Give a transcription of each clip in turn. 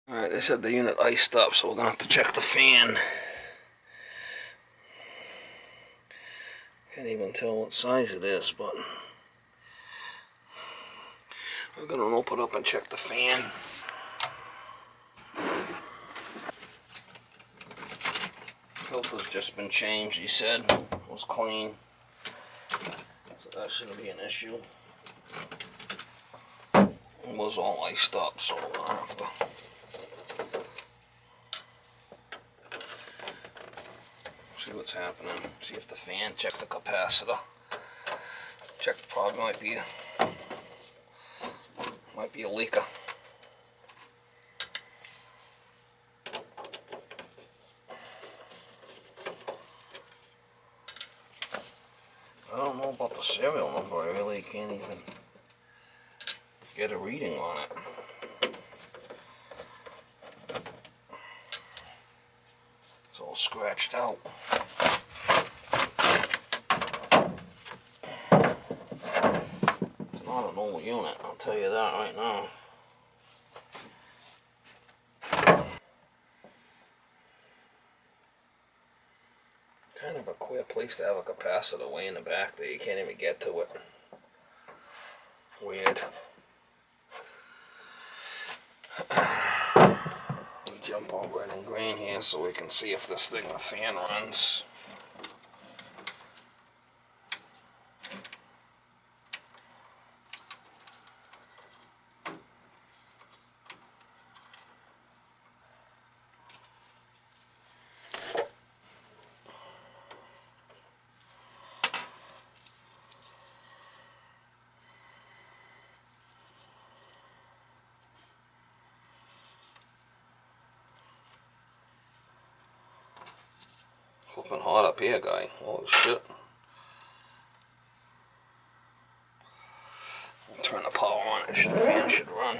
Alright, they said the unit iced up, so we're gonna have to check the fan. Can't even tell what size it is, but we're gonna open it up and check the fan. Filter's just been changed, he said. It was clean, so that shouldn't be an issue. It was all iced up, so we're gonna have to see what's happening. See if the fan, check the capacitor. Check, probably might be a leaker. I don't know about the serial number. I really can't even get a reading on it. It's all scratched out. It's not an old unit, I'll tell you that right now. Kind of a queer place to have a capacitor way in the back there. You can't even get to it. Weird. Jump all red and green here so we can see if this thing, the fan runs. Flipping hot up here, guy. Holy shit. I'll turn the power on. The fan should run.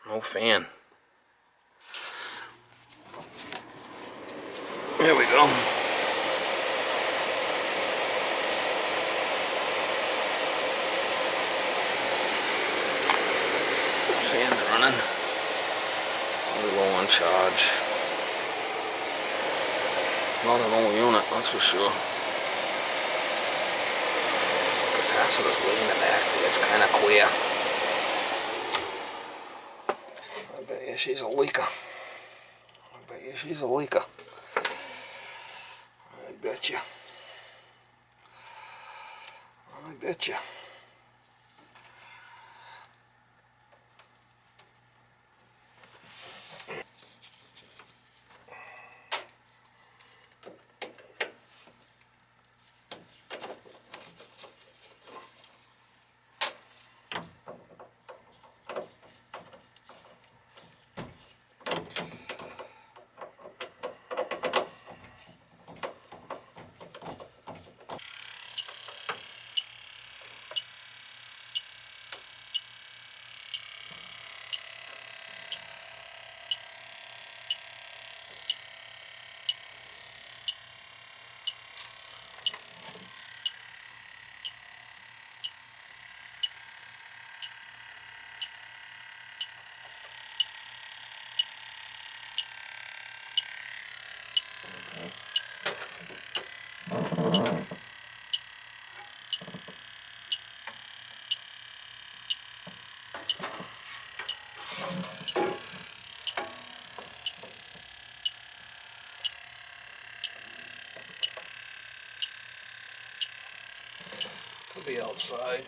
No fan. There we go. Fan's running. Probably low on charge. Not an old unit, that's for sure. Capacitor's way in the back there. It's kind of queer. I bet you she's a leaker. I bet you she's a leaker. I bet you. I bet you. Could be outside.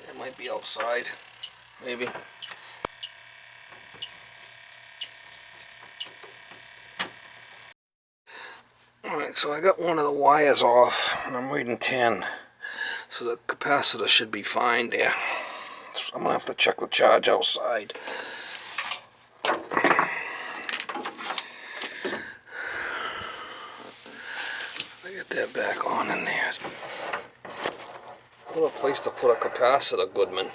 It might be outside, maybe. Alright, so I got one of the wires off, and I'm reading 10. So the capacitor should be fine there. I'm gonna have to check the charge outside. Get that back on in there. What a place to put a capacitor, Goodman.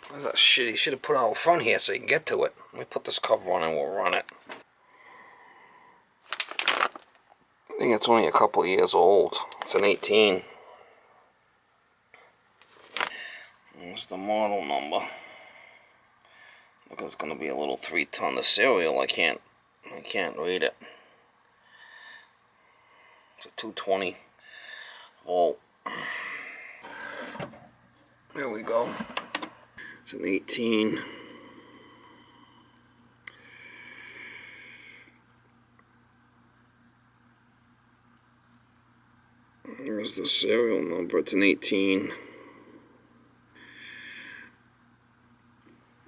Where's that shit? He should have put it out front here so you can get to it. Let me put this cover on and we'll run it. I think it's only a couple of years old. It's an 18. There's the model number. Look, it's gonna be a little 3-ton. The serial, I can't read it. It's a 220 volt. There we go. It's an 18. Here's the serial number. It's an 18.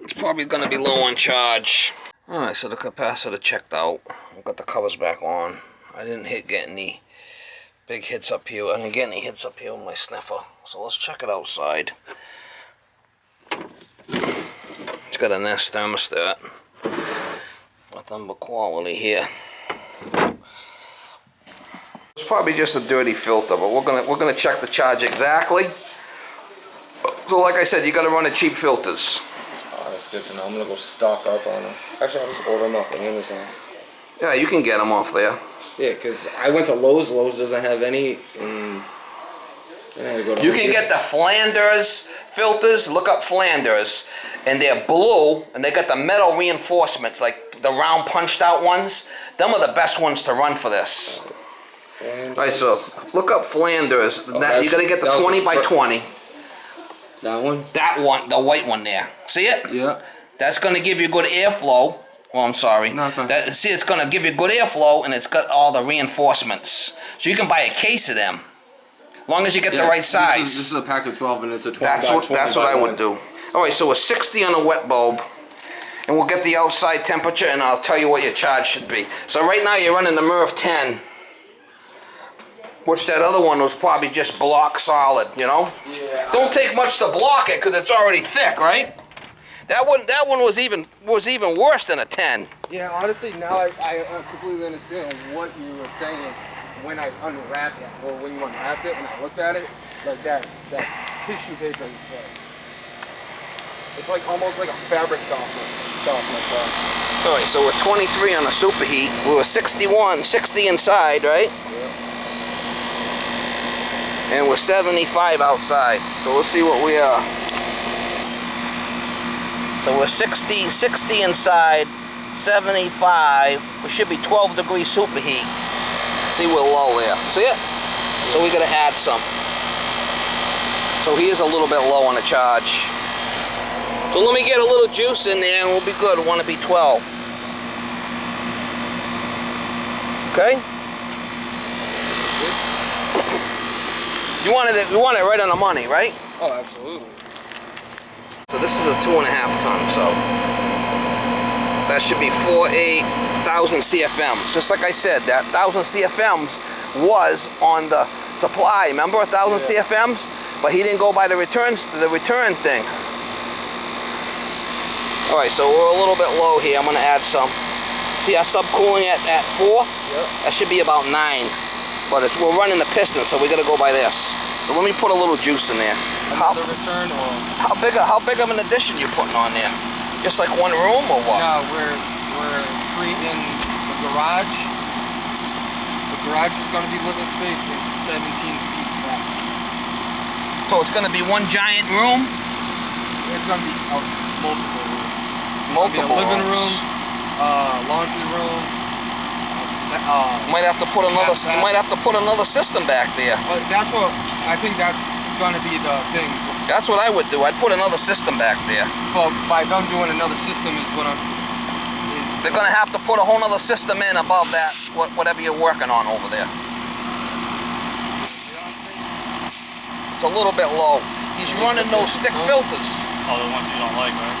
It's probably going to be low on charge. Alright, so the capacitor checked out. I've got the covers back on. I didn't get any big hits up here. I didn't get any hits up here with my sniffer. So let's check it outside. It's got a Nest thermostat. Nothing but quality here. It's probably just a dirty filter, but we're gonna check the charge exactly. So like I said, you gotta run the cheap filters. Oh, that's good to know. I'm gonna go stock up on them. Actually, I'll just order them off the Amazon. Yeah, you can get them off there. Yeah, because I went to Lowe's. Lowe's doesn't have any. And then I had to go to You can get the Flanders filters. Look up Flanders, and they're blue, and they got the metal reinforcements, like the round punched out ones. Them are the best ones to run for this. Alright, so look up Flanders. Oh, you gotta get the 20 by 20. That one? That one, the white one there. See it? Yeah. That's gonna give you good airflow. Well, I'm sorry. No, it's fine. See, it's gonna give you good airflow, and it's got all the reinforcements. So you can buy a case of them, long as you get the right size. This is a pack of 12, and it's a 20 by 20. That's what I would do. All right, so a 60 on a wet bulb, and we'll get the outside temperature, and I'll tell you what your charge should be. So right now you're running the MERV 10, which that other one was probably just block solid, you know? Yeah. Don't take much to block it, because it's already thick, right? That one was even worse than a 10. Yeah, honestly, now I completely understand what you were saying when I unwrapped it, or when you unwrapped it, when I looked at it, like that tissue paper you said. It's like almost like a fabric softener. All right, so we're 23 on the superheat. We were 60 inside, right? Yeah. And we're 75 outside. So let's see what we are. So we're 60 inside, 75. We should be 12 degrees superheat. See, we're low there. See it? So we gotta add some. So he is a little bit low on the charge. So let me get a little juice in there and we'll be good. We want to be 12. Okay? You want it right on the money, right? Oh, absolutely. So this is a 2.5 ton, so that should be 48,000 CFMs. Just like I said, that 1,000 CFMs was on the supply. Remember 1,000 CFMs? But he didn't go by the return thing. All right, so we're a little bit low here. I'm gonna add some. See our subcooling at 4? Yep. That should be about 9. But we're running the piston, so we gotta go by this. So let me put a little juice in there. Another return, or how big of an addition you putting on there? Just like one room or what? no? We're creating the garage. The garage is going to be living space. It's 17 feet back. So it's going to be one giant room? It's going to be multiple rooms. Multiple a living rooms. room, laundry room. You might have to put another. You might have to put another system back there. That's what I think. That's going to be the thing. That's what I would do. I'd put another system back there. But by them doing another system is going to. They're going to have to put a whole other system in above that, whatever you're working on over there. It's a little bit low. He's running those stick filters. Oh, the ones you don't like, right?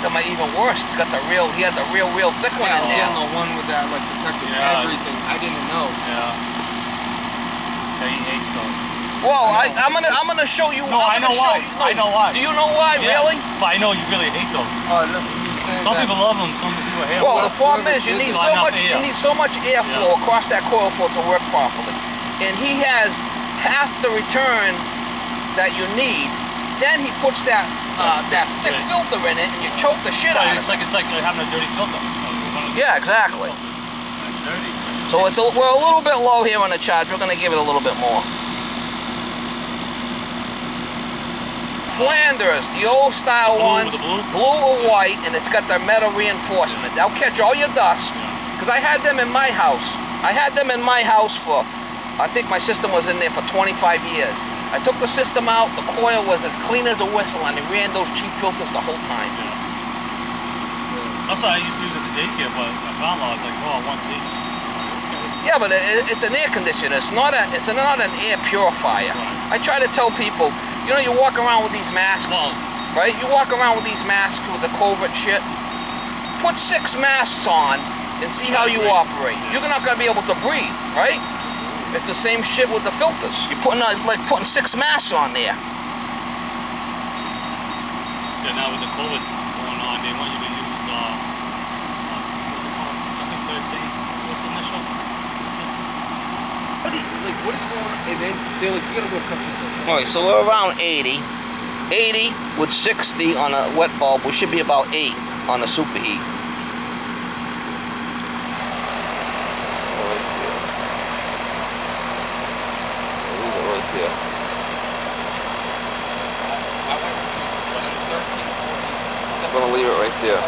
That might even worse. He had the real thick one in there. Yeah, the one with that protective everything. I didn't know. Yeah. Yeah, he hates those. Well, I'm gonna show you. No, I know why. I know why. Do you know why? Yeah. Really? But I know you really hate those. Some people love them. Some people hate them. Well, the problem is you need so much airflow across that coil for it to work properly, and he has half the return that you need. Then he puts that thick filter in it, and you choke the shit out of it. It's like having a dirty filter. Yeah, exactly. It's dirty. So we're a little bit low here on the charge. We're gonna give it a little bit more. Flanders, the old style ones, blue or white, and it's got the metal reinforcement. They'll catch all your dust. Because I had them in my house. I had them in my house for, I think my system was in there for 25 years. I took the system out, the coil was as clean as a whistle, and it ran those cheap filters the whole time. Yeah. That's what I used to use at the daycare, but I found out I was like, oh, I want these. Yeah, but it's an air conditioner. It's not an air purifier. I try to tell people, you know, you walk around with these masks, right? You walk around with these masks with the COVID shit. Put 6 masks on and see how you operate. You're not going to be able to breathe, right? It's the same shit with the filters. You're putting 6 masks on there. Yeah, now with the COVID going on, they want you to use something 13. What's the initial? What is going on? And then they're like, you gotta go custom service. Alright, so we're around 80. 80 with 60 on a wet bulb. We should be about 8 on a superheat. Right there. I'm gonna leave it right there.